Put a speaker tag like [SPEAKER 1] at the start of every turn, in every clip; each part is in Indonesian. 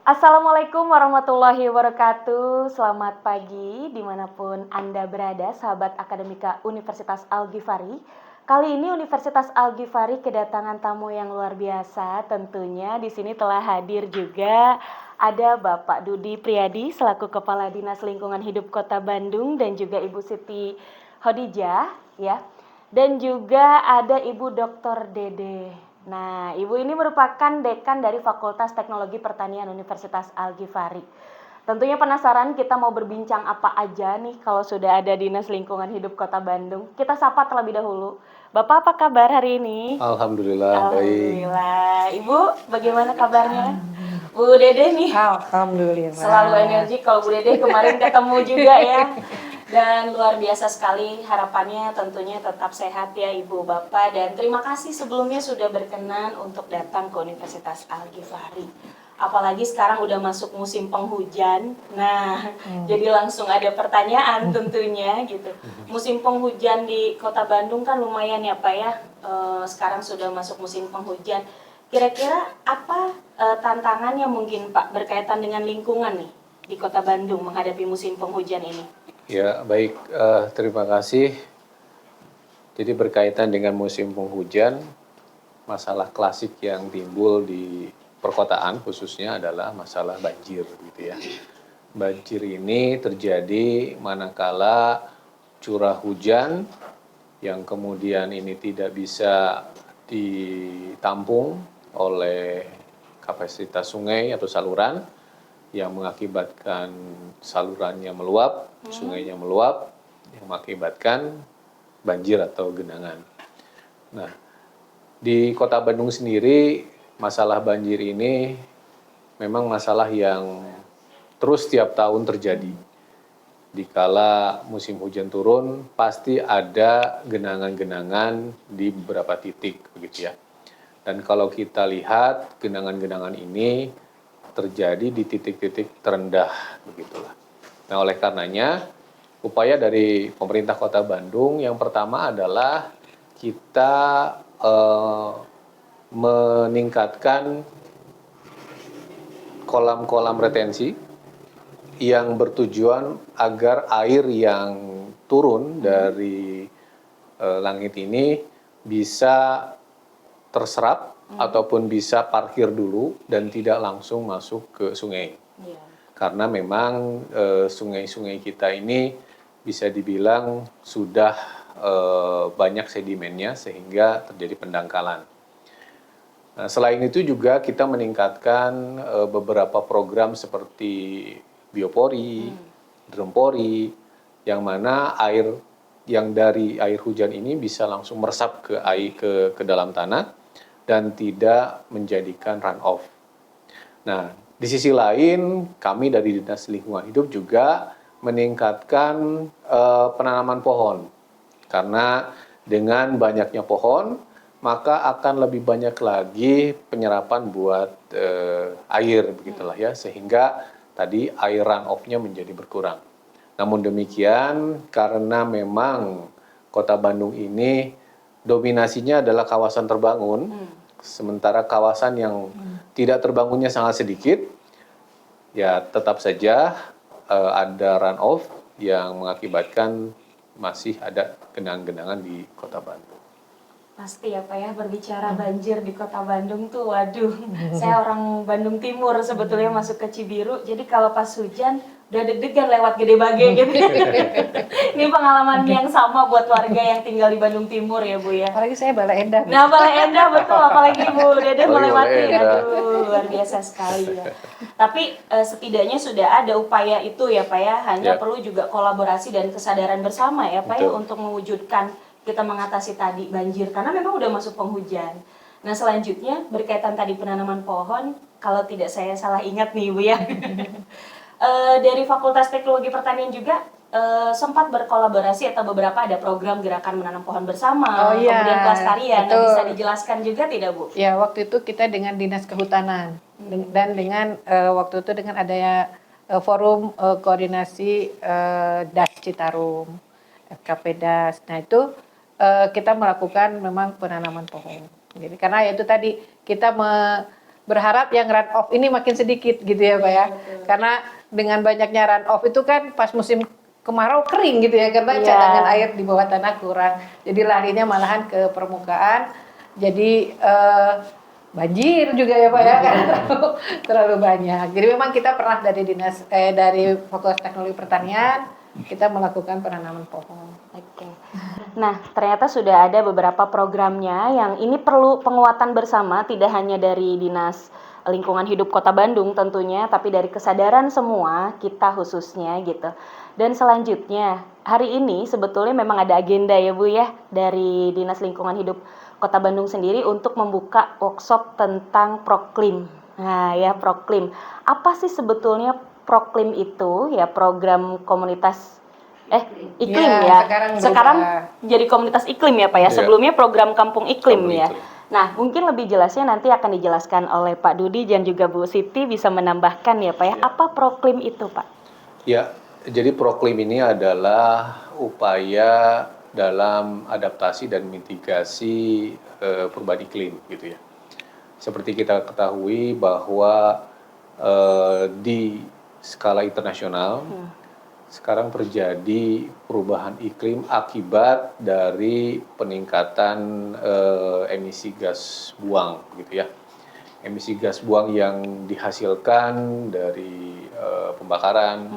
[SPEAKER 1] Assalamualaikum warahmatullahi wabarakatuh. Selamat pagi dimanapun Anda berada, sahabat akademika Universitas Al-Ghifari. Kali ini Universitas Al-Ghifari kedatangan tamu yang luar biasa. Tentunya di sini telah hadir juga ada Bapak Dudi Priyadi selaku Kepala Dinas Lingkungan Hidup Kota Bandung dan juga Ibu Siti Hodijah ya. Dan juga ada Ibu Dr. Dede. Nah, Ibu ini merupakan dekan dari Fakultas Teknologi Pertanian Universitas Al-Ghifari. Tentunya penasaran kita mau berbincang apa aja nih kalau sudah ada Dinas Lingkungan Hidup Kota Bandung. Kita sapa terlebih dahulu. Bapak apa kabar hari ini?
[SPEAKER 2] Alhamdulillah, baik.
[SPEAKER 1] Alhamdulillah. Ibu bagaimana kabarnya? Bu Dede nih
[SPEAKER 3] Alhamdulillah.
[SPEAKER 1] selalu energi. Kalau Bu Dede kemarin ketemu juga ya. Dan luar biasa sekali harapannya tentunya tetap sehat ya Ibu Bapak. Dan terima kasih sebelumnya sudah berkenan untuk datang ke Universitas Al-Ghifari. Apalagi sekarang udah masuk musim penghujan. Nah, jadi langsung ada pertanyaan tentunya gitu. Musim penghujan di Kota Bandung kan lumayan ya Pak ya. Sekarang sudah masuk musim penghujan. Kira-kira apa tantangannya mungkin Pak berkaitan dengan lingkungan nih di Kota Bandung menghadapi musim penghujan ini?
[SPEAKER 2] Ya, baik. Terima kasih. Jadi berkaitan dengan musim penghujan, masalah klasik yang timbul di perkotaan khususnya adalah masalah banjir, gitu ya. Banjir ini terjadi manakala curah hujan yang kemudian ini tidak bisa ditampung oleh kapasitas sungai atau saluran yang mengakibatkan salurannya meluap, sungainya meluap, yang mengakibatkan banjir atau genangan. Nah, di Kota Bandung sendiri, masalah banjir ini memang masalah yang terus setiap tahun terjadi. Dikala musim hujan turun, pasti ada genangan-genangan di beberapa titik, begitu ya. Dan kalau kita lihat genangan-genangan ini terjadi di titik-titik terendah, begitulah. Nah, oleh karenanya, upaya dari pemerintah Kota Bandung yang pertama adalah kita meningkatkan kolam-kolam retensi yang bertujuan agar air yang turun dari langit ini bisa terserap ataupun bisa parkir dulu dan tidak langsung masuk ke sungai. Karena memang sungai-sungai kita ini bisa dibilang sudah banyak sedimennya sehingga terjadi pendangkalan. Nah, selain itu juga kita meningkatkan beberapa program seperti biopori, drumpori, yang mana air yang dari air hujan ini bisa langsung meresap ke air ke dalam tanah dan tidak menjadikan runoff. Nah, di sisi lain kami dari Dinas Lingkungan Hidup juga meningkatkan penanaman pohon. Karena dengan banyaknya pohon, maka akan lebih banyak lagi penyerapan buat air, begitulah ya, sehingga tadi air runoff-nya menjadi berkurang. Namun demikian, karena memang Kota Bandung ini dominasinya adalah kawasan terbangun, sementara kawasan yang tidak terbangunnya sangat sedikit, ya tetap saja ada runoff yang mengakibatkan masih ada genangan-genangan di Kota Bandung.
[SPEAKER 1] Pasti ya Pak ya, berbicara banjir di Kota Bandung tuh, waduh, saya orang Bandung Timur sebetulnya masuk ke Cibiru, jadi kalau pas hujan udah deg-degan lewat Gede Bage gitu. Ini pengalaman yang sama buat warga yang tinggal di Bandung Timur ya Bu ya.
[SPEAKER 3] Apalagi saya Bala Endah.
[SPEAKER 1] Nah, Bale Endah betul, apalagi Bu Dede melewati,
[SPEAKER 2] Bale Endah.
[SPEAKER 1] aduh luar biasa sekali ya. Tapi setidaknya sudah ada upaya itu ya Pak ya, hanya
[SPEAKER 2] Ya.
[SPEAKER 1] perlu juga kolaborasi dan kesadaran bersama ya Pak ya
[SPEAKER 2] Betul.
[SPEAKER 1] untuk mewujudkan kita mengatasi tadi banjir karena memang udah masuk penghujan. Nah, selanjutnya berkaitan tadi penanaman pohon, kalau tidak saya salah ingat nih Bu ya. Dari Fakultas Teknologi Pertanian juga sempat berkolaborasi atau beberapa ada program gerakan menanam pohon bersama,
[SPEAKER 3] Oh, iya,
[SPEAKER 1] kemudian pelestarian. Nah,
[SPEAKER 3] betul.
[SPEAKER 1] bisa dijelaskan juga tidak Bu?
[SPEAKER 3] Ya, waktu itu kita dengan Dinas Kehutanan dan dengan waktu itu dengan adanya forum koordinasi DAS Citarum, FKP DAS. Nah, itu kita melakukan memang penanaman pohon. Jadi karena itu tadi kita berharap yang run off ini makin sedikit gitu ya Pak ya. Karena dengan banyaknya run off itu kan pas musim kemarau kering gitu ya, karena cadangan air di bawah tanah kurang. Jadi larinya malahan ke permukaan. Jadi banjir juga ya Pak ya, karena terlalu banyak. Jadi memang kita pernah dari dari Fakultas Teknologi Pertanian kita melakukan penanaman pohon.
[SPEAKER 1] Oke. Nah, ternyata sudah ada beberapa programnya yang ini perlu penguatan bersama, tidak hanya dari Dinas Lingkungan Hidup Kota Bandung tentunya, tapi dari kesadaran semua kita khususnya gitu. Dan selanjutnya, hari ini sebetulnya memang ada agenda ya Bu ya, dari Dinas Lingkungan Hidup Kota Bandung sendiri untuk membuka workshop tentang Proklim. Nah ya, Proklim. Apa sih sebetulnya Proklim itu? Ya, program komunitas iklim ya. Sekarang jadi komunitas iklim ya Pak ya. Sebelumnya program kampung iklim ya. Nah, mungkin lebih jelasnya nanti akan dijelaskan oleh Pak Dudi dan juga Bu Siti, bisa menambahkan ya Pak ya. Apa Proklim itu Pak?
[SPEAKER 2] Ya, jadi Proklim ini adalah upaya dalam adaptasi dan mitigasi perubahan iklim gitu ya. Seperti kita ketahui bahwa di skala internasional sekarang terjadi perubahan iklim akibat dari peningkatan emisi gas buang gitu ya. Emisi gas buang yang dihasilkan dari pembakaran,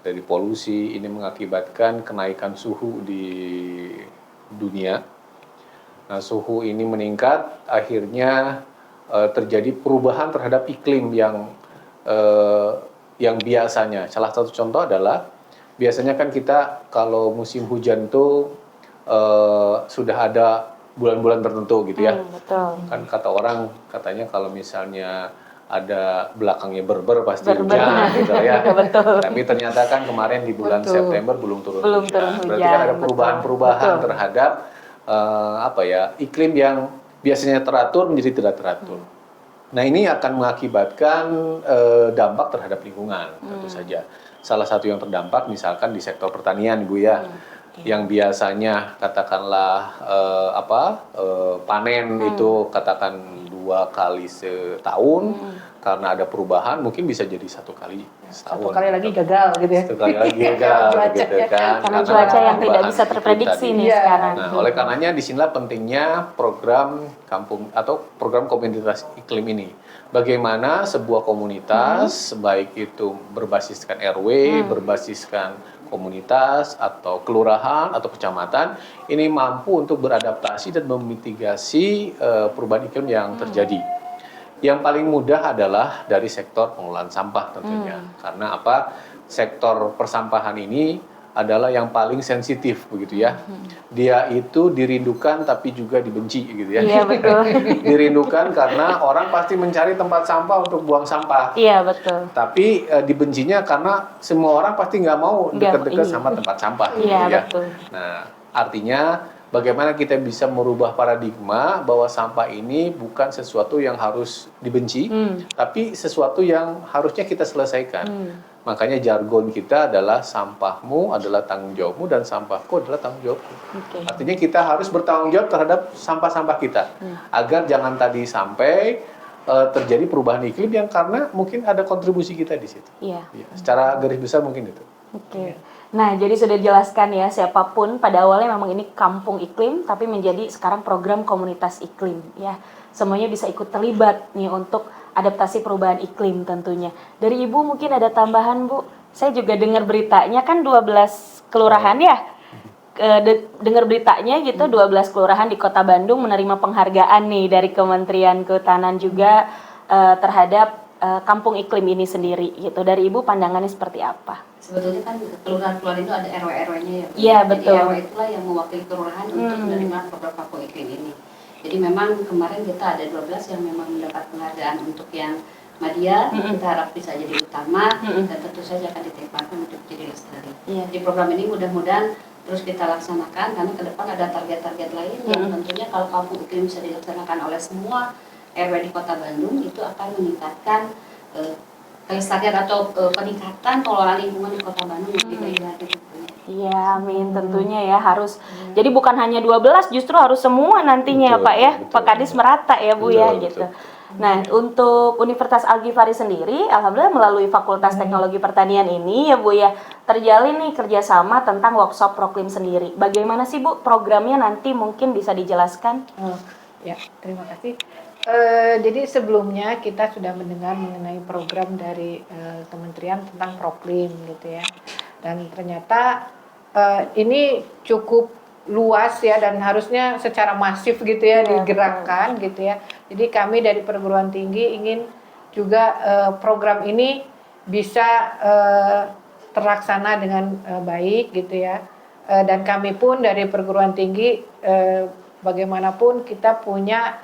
[SPEAKER 2] dari polusi, ini mengakibatkan kenaikan suhu di dunia. Nah, suhu ini meningkat, akhirnya terjadi perubahan terhadap iklim yang biasanya. Salah satu contoh adalah biasanya kan kita kalau musim hujan tuh sudah ada bulan-bulan tertentu gitu ya.
[SPEAKER 1] Betul.
[SPEAKER 2] Kan kata orang katanya kalau misalnya ada belakangnya berber pasti hujan gitu ya.
[SPEAKER 1] Betul.
[SPEAKER 2] Tapi ternyata kan kemarin di bulan September belum turun hujan. Berarti kan ada perubahan-perubahan terhadap iklim yang biasanya teratur menjadi tidak teratur. Nah, ini akan mengakibatkan dampak terhadap lingkungan tentu saja. Salah satu yang terdampak misalkan di sektor pertanian Ibu ya. Yang biasanya katakanlah panen itu katakan 2 kali setahun, karena ada perubahan mungkin bisa jadi 1 kali setahun.
[SPEAKER 3] 1 kali lagi gagal gitu ya.
[SPEAKER 2] 1 kali lagi gagal gitu kan.
[SPEAKER 1] Karena cuaca yang tidak bisa terprediksi nih sekarang.
[SPEAKER 2] Nah, oleh karenanya disinilah pentingnya program kampung atau program komunitas iklim ini. Bagaimana sebuah komunitas, baik itu berbasiskan RW, berbasiskan komunitas atau kelurahan atau kecamatan, ini mampu untuk beradaptasi dan memitigasi perubahan iklim yang terjadi. Yang paling mudah adalah dari sektor pengelolaan sampah tentunya. Karena sektor persampahan ini adalah yang paling sensitif begitu ya. Dia itu dirindukan tapi juga dibenci gitu ya.
[SPEAKER 1] Iya, betul.
[SPEAKER 2] Dirindukan karena orang pasti mencari tempat sampah untuk buang sampah.
[SPEAKER 1] Iya, betul.
[SPEAKER 2] Tapi dibencinya karena semua orang pasti nggak mau dekat-dekat sama tempat sampah.
[SPEAKER 1] Iya,
[SPEAKER 2] gitu ya.
[SPEAKER 1] betul.
[SPEAKER 2] Nah, artinya bagaimana kita bisa merubah paradigma bahwa sampah ini bukan sesuatu yang harus dibenci, tapi sesuatu yang harusnya kita selesaikan. Makanya jargon kita adalah sampahmu adalah tanggung jawabmu dan sampahku adalah tanggung jawabku. Artinya kita harus bertanggung jawab terhadap sampah-sampah kita. Agar jangan tadi sampai terjadi perubahan iklim yang karena mungkin ada kontribusi kita di situ.
[SPEAKER 1] Iya.
[SPEAKER 2] Secara garis besar mungkin itu.
[SPEAKER 1] Oke. Nah, jadi sudah dijelaskan ya, siapapun pada awalnya memang ini kampung iklim, tapi menjadi sekarang program komunitas iklim ya. Semuanya bisa ikut terlibat nih untuk adaptasi perubahan iklim tentunya. Dari Ibu mungkin ada tambahan Bu? Saya juga dengar beritanya kan 12 kelurahan ya? Dengar beritanya gitu 12 kelurahan di Kota Bandung menerima penghargaan nih dari Kementerian Kehutanan juga terhadap kampung iklim ini sendiri gitu. Dari Ibu pandangannya seperti apa?
[SPEAKER 4] Sebetulnya kan kelurahan-kelurahan itu ada RW-RW-nya ya.
[SPEAKER 1] Iya, betul.
[SPEAKER 4] Jadi RW itulah yang mewakili kelurahan untuk menerima program kampung iklim ini. Jadi memang kemarin kita ada 12 yang memang mendapat penghargaan untuk yang Madya, kita harap bisa jadi utama dan tentu saja akan ditempatkan untuk jadi lestari. Di program ini mudah-mudahan terus kita laksanakan karena ke depan ada target-target lain yang tentunya kalau kampung iklim bisa dilaksanakan oleh semua RW di Kota Bandung itu akan meningkatkan kelestarian atau peningkatan pengelolaan lingkungan di Kota Bandung yang lebih baik lagi.
[SPEAKER 1] Iya, amin tentunya ya harus. Jadi bukan hanya 12, justru harus semua nantinya
[SPEAKER 2] Betul,
[SPEAKER 1] Pak ya.
[SPEAKER 2] betul,
[SPEAKER 1] Pak Kadis merata ya Bu
[SPEAKER 2] betul,
[SPEAKER 1] ya
[SPEAKER 2] betul.
[SPEAKER 1] gitu. Nah, untuk Universitas Al-Ghifari sendiri, alhamdulillah melalui Fakultas Teknologi Pertanian ini ya Bu ya, terjalin nih kerjasama tentang workshop Proklim sendiri. Bagaimana sih Bu programnya nanti mungkin bisa dijelaskan?
[SPEAKER 3] Oh, ya, terima kasih. Jadi sebelumnya kita sudah mendengar mengenai program dari Kementerian tentang Proklim gitu ya. Dan ternyata ini cukup luas ya dan harusnya secara masif gitu ya digerakkan gitu ya. Jadi kami dari perguruan tinggi ingin juga program ini bisa terlaksana dengan baik gitu ya. Dan kami pun dari perguruan tinggi bagaimanapun kita punya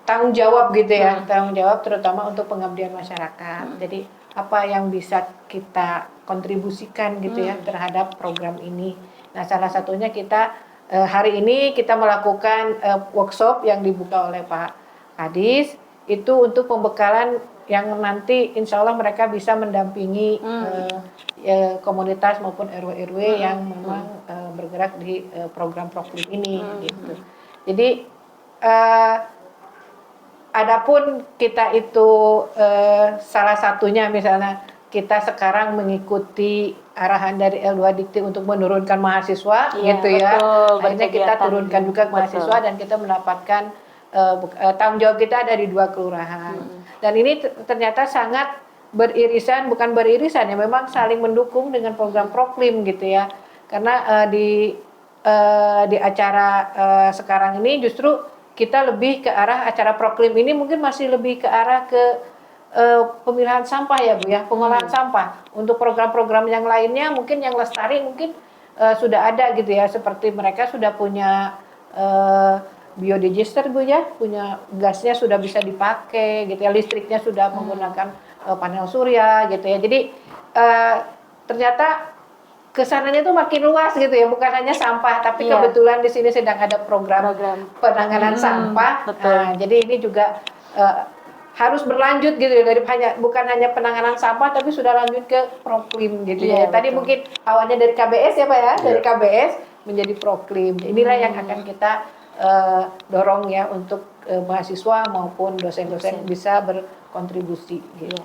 [SPEAKER 3] tanggung jawab gitu ya, tanggung jawab terutama untuk pengabdian masyarakat. Jadi apa yang bisa kita kontribusikan gitu ya terhadap program ini. Nah, salah satunya kita hari ini kita melakukan workshop yang dibuka oleh Pak Kadis itu untuk pembekalan yang nanti insya Allah mereka bisa mendampingi komunitas maupun RW-RW yang memang bergerak di program Proklim ini gitu. Jadi adapun kita itu salah satunya misalnya kita sekarang mengikuti arahan dari L2 Dikti untuk menurunkan mahasiswa gitu ya. Akhirnya kita turunkan juga mahasiswa dan kita mendapatkan tanggung jawab kita dari 2 kelurahan. Dan ini ternyata sangat beririsan, bukan beririsan ya, memang saling mendukung dengan program Proklim gitu ya. Karena di acara sekarang ini justru kita lebih ke arah acara Proklim ini mungkin masih lebih ke arah ke pemilahan sampah ya Bu ya, pengolahan sampah. Untuk program-program yang lainnya mungkin yang lestari mungkin sudah ada gitu ya, seperti mereka sudah punya biodigester Bu ya, punya gasnya sudah bisa dipakai gitu ya, listriknya sudah menggunakan panel surya gitu ya. Jadi ternyata kesananya itu makin luas gitu ya, bukan hanya sampah, tapi kebetulan di sini sedang ada program penanganan sampah. Nah, jadi ini juga harus berlanjut gitu ya, dari bukan hanya penanganan sampah tapi sudah lanjut ke Proklim gitu ya. Tadi mungkin awalnya dari KBS ya Pak ya, dari KBS menjadi Proklim. Inilah yang akan kita dorong ya untuk mahasiswa maupun dosen-dosen bisa berkontribusi gitu.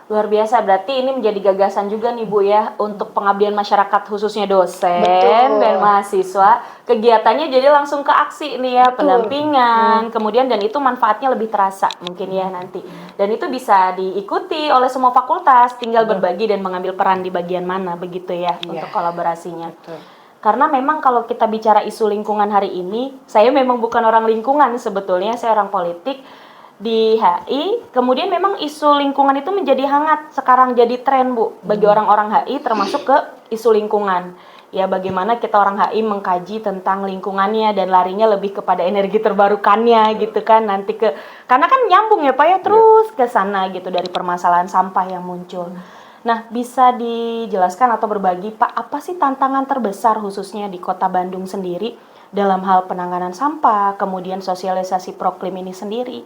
[SPEAKER 1] Luar biasa, berarti ini menjadi gagasan juga nih Bu ya untuk pengabdian masyarakat khususnya dosen dan mahasiswa. Kegiatannya jadi langsung ke aksi nih ya, pendampingan, kemudian dan itu manfaatnya lebih terasa mungkin ya nanti. Dan itu bisa diikuti oleh semua fakultas, tinggal berbagi dan mengambil peran di bagian mana begitu ya untuk kolaborasinya. Karena memang kalau kita bicara isu lingkungan hari ini, saya memang bukan orang lingkungan sebetulnya, saya orang politik di HI, kemudian memang isu lingkungan itu menjadi hangat sekarang, jadi tren Bu bagi orang-orang HI termasuk ke isu lingkungan. Ya bagaimana kita orang HI mengkaji tentang lingkungannya dan larinya lebih kepada energi terbarukannya gitu kan nanti karena kan nyambung ya Pak ya terus ke sana gitu dari permasalahan sampah yang muncul. Nah, bisa dijelaskan atau berbagi Pak, apa sih tantangan terbesar khususnya di Kota Bandung sendiri dalam hal penanganan sampah, kemudian sosialisasi Proklim ini sendiri?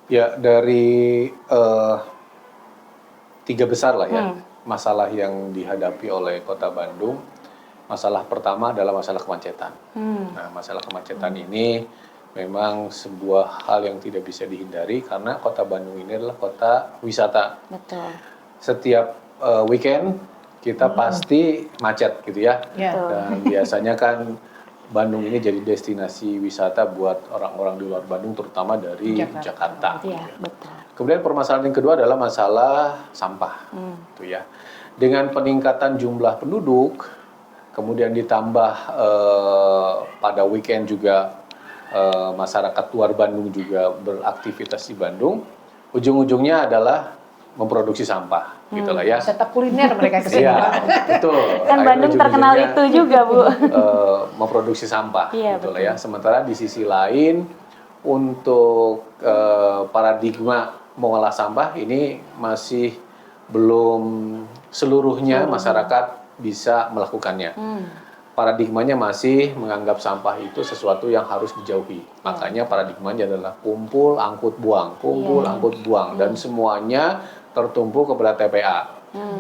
[SPEAKER 2] Ya, dari 3 besar lah ya, masalah yang dihadapi oleh Kota Bandung. Masalah pertama adalah masalah kemacetan. Nah, masalah kemacetan ini memang sebuah hal yang tidak bisa dihindari karena Kota Bandung ini adalah kota wisata.
[SPEAKER 1] Betul.
[SPEAKER 2] Setiap weekend kita pasti macet gitu ya. Dan biasanya kan Bandung ini jadi destinasi wisata buat orang-orang di luar Bandung, terutama dari Jakarta.
[SPEAKER 1] Betul.
[SPEAKER 2] Kemudian permasalahan yang kedua adalah masalah sampah, gitu ya. Dengan peningkatan jumlah penduduk, kemudian ditambah pada weekend juga masyarakat luar Bandung juga beraktivitas di Bandung, ujung-ujungnya adalah memproduksi sampah, gitulah ya.
[SPEAKER 3] Wisata kuliner mereka kesini.
[SPEAKER 2] Iya, betul.
[SPEAKER 1] Kan Bandung terkenal itu juga Bu.
[SPEAKER 2] Memproduksi sampah, gitulah
[SPEAKER 1] betul.
[SPEAKER 2] ya. Sementara di sisi lain untuk paradigma mengolah sampah ini masih belum seluruhnya masyarakat bisa melakukannya. Paradigmanya masih menganggap sampah itu sesuatu yang harus dijauhi. Makanya paradigmanya adalah kumpul, angkut, buang, kumpul, angkut, buang, dan semuanya tertumpu kepada TPA.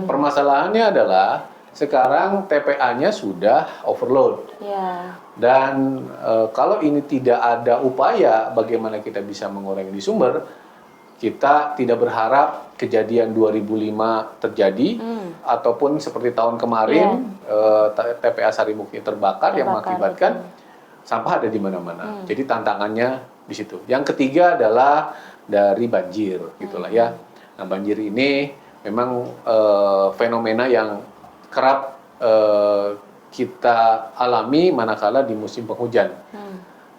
[SPEAKER 2] Permasalahannya adalah sekarang TPA-nya sudah overload. Dan kalau ini tidak ada upaya bagaimana kita bisa mengurangi di sumber, kita tidak berharap kejadian 2005 terjadi ataupun seperti tahun kemarin TPA Sarimukti terbakar yang mengakibatkan sampah ada di mana-mana. Jadi tantangannya di situ. Yang ketiga adalah dari banjir, gitulah ya. Nah, banjir ini memang fenomena yang kerap kita alami manakala di musim penghujan.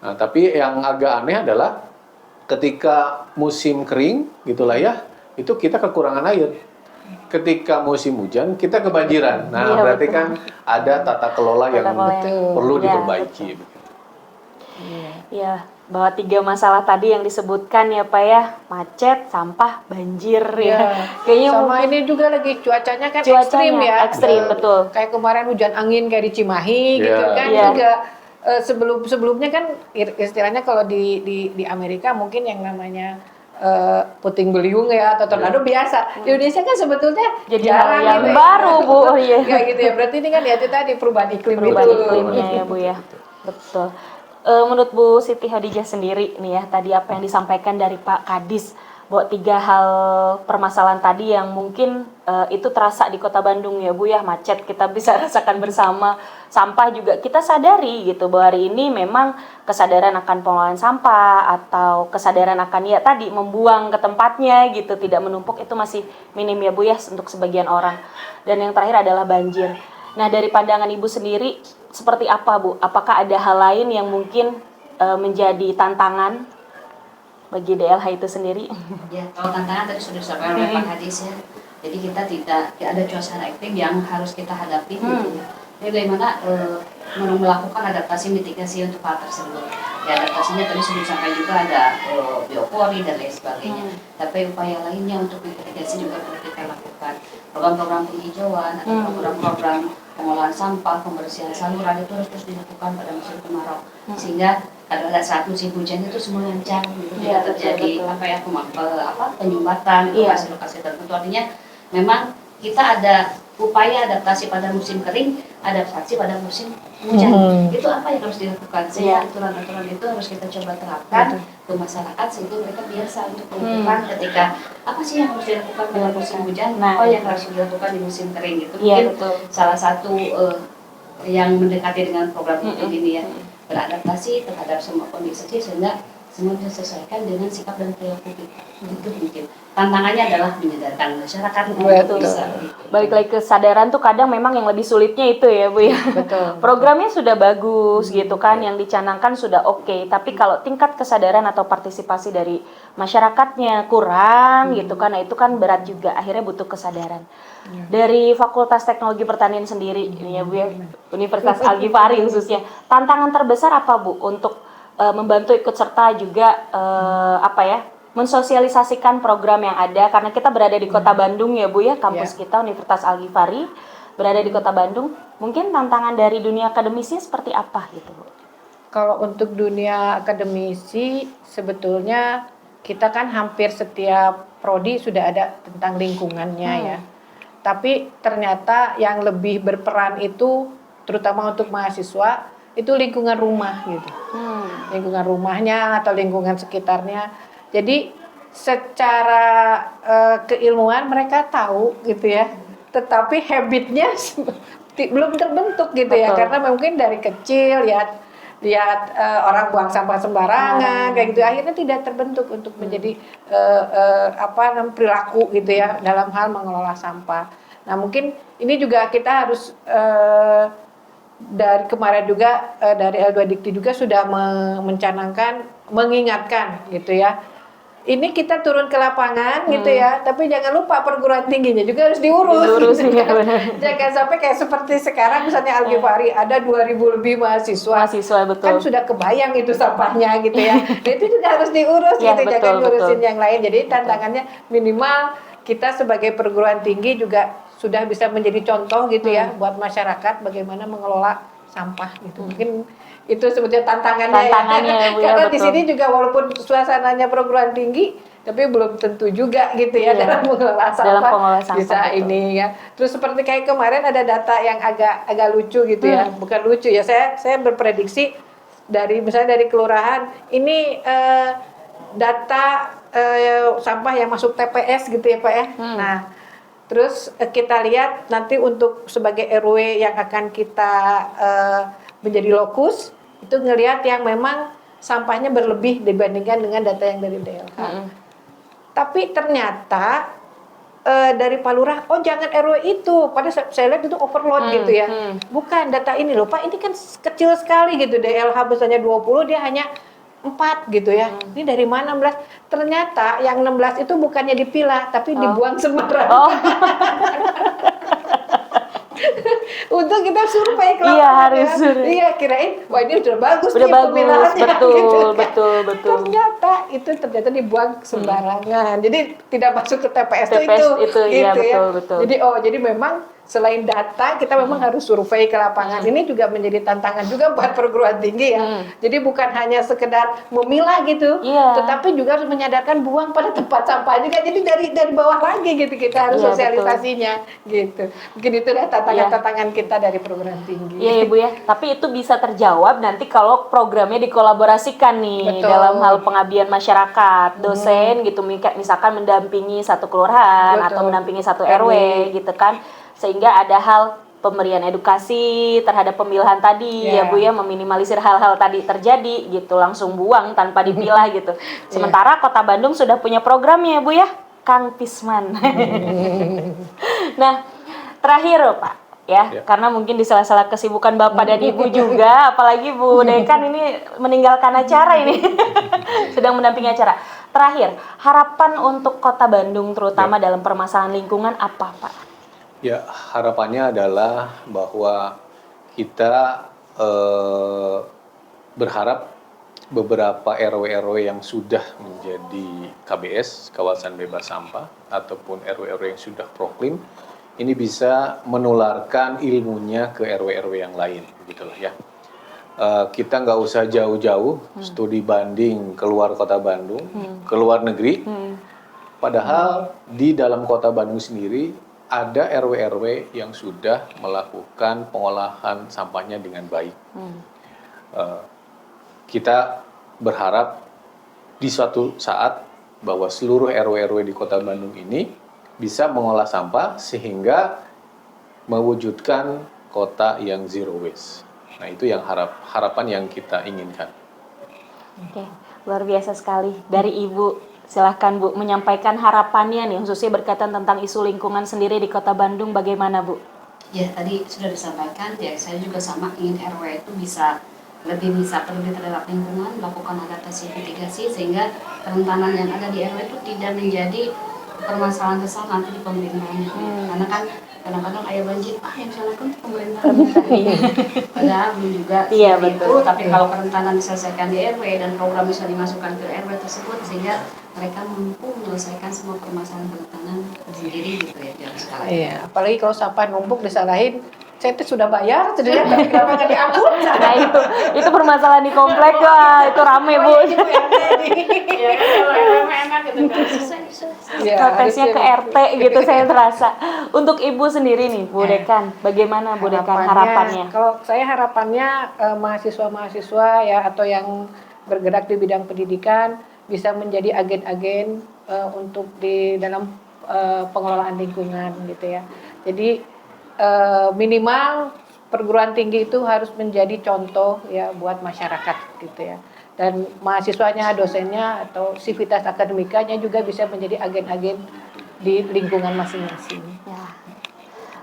[SPEAKER 2] Nah, tapi yang agak aneh adalah ketika musim kering, gitulah ya, itu kita kekurangan air. Ketika musim hujan, kita kebanjiran. Nah,
[SPEAKER 1] Iya,
[SPEAKER 2] berarti
[SPEAKER 1] betul.
[SPEAKER 2] kan ada tata kelola yang perlu
[SPEAKER 1] Iya,
[SPEAKER 2] diperbaiki.
[SPEAKER 1] Ya, bahwa 3 masalah tadi yang disebutkan ya Pak ya, macet, sampah, banjir ya. Kayaknya
[SPEAKER 3] sama
[SPEAKER 1] mungkin
[SPEAKER 3] ini juga lagi cuacanya kan
[SPEAKER 1] cuacanya
[SPEAKER 3] ekstrim ya.
[SPEAKER 1] ekstrim, betul.
[SPEAKER 3] Kayak kemarin hujan angin kayak di Cimahi gitu
[SPEAKER 2] Iya.
[SPEAKER 3] kan
[SPEAKER 1] Iya.
[SPEAKER 3] juga sebelumnya kan istilahnya kalau di Amerika mungkin yang namanya puting beliung ya atau tornado biasa. Di Indonesia kan sebetulnya
[SPEAKER 1] Jadi
[SPEAKER 3] jarang
[SPEAKER 1] yang
[SPEAKER 3] gitu ya.
[SPEAKER 1] baru Bu, iya.
[SPEAKER 3] Kayak gitu ya. Berarti ini kan ya itu tadi perubahan iklim
[SPEAKER 1] Perubahan
[SPEAKER 3] itu.
[SPEAKER 1] iklimnya ya Bu ya. Betul. Menurut Bu Siti Khadijah sendiri nih ya, tadi apa yang disampaikan dari Pak Kadis, bahwa 3 hal permasalahan tadi yang mungkin itu terasa di Kota Bandung ya Bu ya, macet kita bisa rasakan bersama, sampah juga kita sadari gitu bahwa hari ini memang kesadaran akan pengelolaan sampah atau kesadaran akan ya tadi membuang ke tempatnya gitu, tidak menumpuk itu masih minim ya Bu ya untuk sebagian orang. Dan yang terakhir adalah banjir. Nah, dari pandangan Ibu sendiri seperti apa Bu? Apakah ada hal lain yang mungkin menjadi tantangan bagi DLH itu sendiri?
[SPEAKER 4] Ya, kalau tantangan tadi sudah disampaikan oleh Pak Hadis ya. Jadi kita tidak ada suasana iklim yang harus kita hadapi gitu ya. Jadi bagaimana melakukan adaptasi mitigasi untuk hal tersebut. Ya, adaptasinya tadi sudah disampaikan juga ada biopori dan lain sebagainya. Tapi upaya lainnya untuk mitigasi juga perlu kita lakukan. Program-program penghijauan atau program-program pengolahan sampah, pembersihan saluran itu harus terus dilakukan pada musim kemarau. Sehingga pada saat musim hujan itu semua lancar, gitu,
[SPEAKER 1] Iya,
[SPEAKER 4] tidak terjadi
[SPEAKER 1] betul.
[SPEAKER 4] penyumbatan
[SPEAKER 1] Iya.
[SPEAKER 4] lokasi-lokasi tertentu. Artinya memang kita ada upaya adaptasi pada musim kering, adaptasi pada musim hujan. Itu apa yang harus dilakukan? Sehingga aturan-aturan itu harus kita coba terapkan ke masyarakat sehingga mereka biasa untuk melakukan ketika apa sih yang harus dilakukan pada musim hujan, apa yang harus dilakukan di musim kering itu.
[SPEAKER 1] Iya,
[SPEAKER 4] Mungkin
[SPEAKER 1] betul.
[SPEAKER 4] salah satu yang mendekati dengan program ini ya, beradaptasi terhadap semua kondisi sehingga semua disesuaikan dengan sikap dan perilaku kita. Itu mungkin tantangannya adalah menyadarkan masyarakat untuk bisa.
[SPEAKER 1] Balik lagi kesadaran tuh kadang memang yang lebih sulitnya itu ya Bu ya.
[SPEAKER 3] Betul.
[SPEAKER 1] Programnya sudah bagus gitu kan, yang dicanangkan sudah oke, tapi kalau tingkat kesadaran atau partisipasi dari masyarakatnya kurang gitu kan, nah itu kan berat juga, akhirnya butuh kesadaran. Dari Fakultas Teknologi Pertanian sendiri ini ya Bu ya, Universitas Al-Ghifari khususnya, tantangan terbesar apa Bu untuk membantu ikut serta juga mensosialisasikan program yang ada, karena kita berada di Kota Bandung ya Bu ya, kampus kita Universitas Al-Ghifari berada di Kota Bandung. Mungkin tantangan dari dunia akademisnya seperti apa gitu Bu?
[SPEAKER 3] Kalau untuk dunia akademisi sebetulnya kita kan hampir setiap prodi sudah ada tentang lingkungannya ya. Tapi ternyata yang lebih berperan itu terutama untuk mahasiswa itu lingkungan rumah gitu. Lingkungan rumahnya atau lingkungan sekitarnya. Jadi secara keilmuan mereka tahu gitu ya. Tetapi habitnya belum terbentuk gitu ya, karena mungkin dari kecil lihat orang buang sampah sembarangan kayak gitu, akhirnya tidak terbentuk untuk menjadi perilaku gitu ya dalam hal mengelola sampah. Nah mungkin ini juga kita harus dari kemarin juga dari L2 Dikti juga sudah mengingatkan gitu ya. Ini kita turun ke lapangan gitu ya, tapi jangan lupa perguruan tingginya juga harus diurus gitu
[SPEAKER 1] ya,
[SPEAKER 3] kan. Jangan sampai kayak seperti sekarang misalnya Al-Ghifari ada 2.000 lebih mahasiswa
[SPEAKER 1] betul.
[SPEAKER 3] kan sudah kebayang itu sampahnya gitu ya. Nah, itu juga harus diurus
[SPEAKER 1] Ya,
[SPEAKER 3] gitu,
[SPEAKER 1] betul,
[SPEAKER 3] jangan ngurusin
[SPEAKER 1] betul.
[SPEAKER 3] yang lain. Jadi tantangannya minimal kita sebagai perguruan tinggi juga sudah bisa menjadi contoh gitu ya buat masyarakat bagaimana mengelola sampah gitu. Mungkin itu sebetulnya tantangannya
[SPEAKER 1] Ya, Bu, ya,
[SPEAKER 3] karena di
[SPEAKER 1] betul.
[SPEAKER 3] sini juga walaupun suasananya perguruan tinggi tapi belum tentu juga gitu ya
[SPEAKER 1] Iya.
[SPEAKER 3] dalam mengelola sampah.
[SPEAKER 1] Dalam pengelola sampah,
[SPEAKER 3] Bisa
[SPEAKER 1] betul.
[SPEAKER 3] ini ya. Terus seperti kayak kemarin ada data yang agak lucu gitu ya. Bukan lucu ya. Saya berprediksi dari misalnya dari kelurahan ini data sampah yang masuk TPS gitu ya Pak ya. Nah, terus kita lihat nanti untuk sebagai RW yang akan kita menjadi lokus itu ngelihat yang memang sampahnya berlebih dibandingkan dengan data yang dari DLH. Tapi ternyata dari Pak Lurah, oh jangan RW itu, padahal saya lihat itu overload gitu ya. Bukan data ini loh Pak, ini kan kecil sekali gitu, DLH besarnya 20, dia hanya 4 gitu ya. Ini dari mana 16? Ternyata yang 16 itu bukannya dipilah, tapi dibuang sembarangan. Untuk kita survei ke
[SPEAKER 1] Iya,
[SPEAKER 3] lapangan
[SPEAKER 1] harus
[SPEAKER 3] ya.
[SPEAKER 1] survei.
[SPEAKER 3] Iya, kirain wah ini udah bagus
[SPEAKER 1] Udah
[SPEAKER 3] nih
[SPEAKER 1] bagus,
[SPEAKER 3] pemilahannya
[SPEAKER 1] betul,
[SPEAKER 3] gitu kan.
[SPEAKER 1] betul.
[SPEAKER 3] Ternyata itu dibuang sembarangan. Jadi tidak masuk ke TPS,
[SPEAKER 1] TPS itu, iya,
[SPEAKER 3] gitu ya.
[SPEAKER 1] betul.
[SPEAKER 3] Jadi memang selain data kita memang harus survei ke lapangan. Ini juga menjadi tantangan juga buat perguruan tinggi ya. Jadi bukan hanya sekedar memilah gitu,
[SPEAKER 1] Iya.
[SPEAKER 3] tetapi juga harus menyadarkan buang pada tempat sampah juga. Jadi dari bawah lagi gitu kita harus
[SPEAKER 1] Iya,
[SPEAKER 3] sosialisasinya gitu. Mungkin itu dah tantangan-tantangan kita dari perguruan tinggi.
[SPEAKER 1] Iya Ibu ya, tapi itu bisa terjawab nanti kalau programnya dikolaborasikan nih.
[SPEAKER 3] Betul.
[SPEAKER 1] Dalam hal pengabdian masyarakat, dosen gitu misalkan mendampingi satu kelurahan
[SPEAKER 3] Betul.
[SPEAKER 1] atau mendampingi satu RW gitu kan, sehingga ada hal pemberian edukasi terhadap pemilahan tadi ya Bu ya, meminimalisir hal-hal tadi terjadi gitu, langsung buang tanpa dipilah gitu. Sementara Kota Bandung sudah punya programnya Bu ya, Kang Pisman. Nah, terakhir Pak ya, karena mungkin di sela-sela kesibukan Bapak dan Ibu juga, apalagi Bu Dekan ini meninggalkan acara ini, sedang mendampingi acara. Terakhir, harapan untuk Kota Bandung terutama dalam permasalahan lingkungan apa Pak?
[SPEAKER 2] Ya, harapannya adalah bahwa kita berharap beberapa RW-RW yang sudah menjadi KBS, kawasan bebas sampah, ataupun RW-RW yang sudah proklim, ini bisa menularkan ilmunya ke RW-RW yang lain, begitulah ya. Kita nggak usah jauh-jauh studi banding keluar Kota Bandung, ke luar negeri. Padahal di dalam Kota Bandung sendiri ada RW-RW yang sudah melakukan pengolahan sampahnya dengan baik. Kita berharap di suatu saat bahwa seluruh RW-RW di Kota Bandung ini bisa mengolah sampah sehingga mewujudkan kota yang zero waste. Nah, itu yang harapan yang kita inginkan.
[SPEAKER 1] Oke, luar biasa sekali. Dari Ibu, silahkan Bu menyampaikan harapannya nih, khususnya berkaitan tentang isu lingkungan sendiri di Kota Bandung, bagaimana Bu?
[SPEAKER 4] Ya, tadi sudah disampaikan, ya saya juga sama ingin RW itu bisa lebih peduli terhadap lingkungan, melakukan adaptasi mitigasi sehingga kerentanan yang ada di RW itu tidak menjadi permasalahan besar nanti di pemerintahan. Karena kan kadang-kadang air banjir, yang salahkan pemerintah. Padahal belum juga
[SPEAKER 1] Iya,
[SPEAKER 4] seperti
[SPEAKER 1] betul.
[SPEAKER 4] itu, tapi kalau kerentanan diselesaikan di RW dan program bisa dimasukkan ke RW tersebut sehingga mereka mampu menyelesaikan semua permasalahan kerentanan sendiri gitu ya, dalam skala itu.
[SPEAKER 3] Iya, apalagi kalau sampah numpuk disalahin, saya itu sudah bayar, jadi kenapa nggak diangkut?
[SPEAKER 1] Nah itu permasalahan di komplek, wah itu rame Bu.
[SPEAKER 4] Ya kan kalau RW enak gitu kan, selesai.
[SPEAKER 1] Protesnya ke RT gitu saya terasa. Untuk Ibu sendiri nih Bu Dekan, bagaimana Bu Dekan harapannya?
[SPEAKER 3] Kalau saya harapannya mahasiswa-mahasiswa ya atau yang bergerak di bidang pendidikan bisa menjadi agen-agen untuk di dalam pengelolaan lingkungan gitu ya. Jadi minimal perguruan tinggi itu harus menjadi contoh ya buat masyarakat gitu ya. Dan mahasiswanya, dosennya atau sivitas akademikanya juga bisa menjadi agen-agen di lingkungan masing-masing.
[SPEAKER 1] Ya,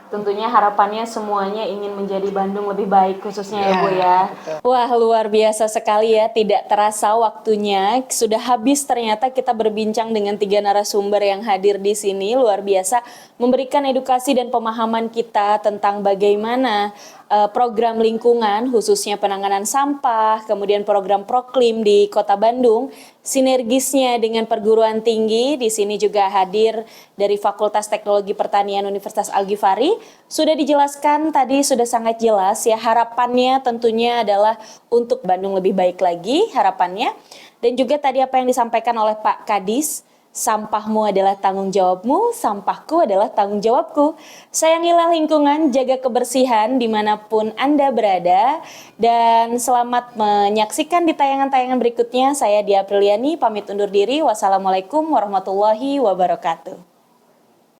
[SPEAKER 1] tentunya harapannya semuanya ingin menjadi Bandung lebih baik khususnya ya Bu ya. Wah luar biasa sekali ya, tidak terasa waktunya sudah habis, ternyata kita berbincang dengan 3 narasumber yang hadir di sini, luar biasa memberikan edukasi dan pemahaman kita tentang bagaimana program lingkungan khususnya penanganan sampah, kemudian program Proklim di Kota Bandung, sinergisnya dengan perguruan tinggi. Di sini juga hadir dari Fakultas Teknologi Pertanian Universitas Al-Ghifari. Sudah dijelaskan tadi, sudah sangat jelas ya, harapannya tentunya adalah untuk Bandung lebih baik lagi harapannya. Dan juga tadi apa yang disampaikan oleh Pak Kadis, Sampahmu adalah tanggung jawabmu, sampahku adalah tanggung jawabku. Sayangilah lingkungan, jaga kebersihan dimanapun Anda berada. Dan selamat menyaksikan di tayangan-tayangan berikutnya. Saya Dia Apriliani, pamit undur diri. Wassalamualaikum warahmatullahi wabarakatuh.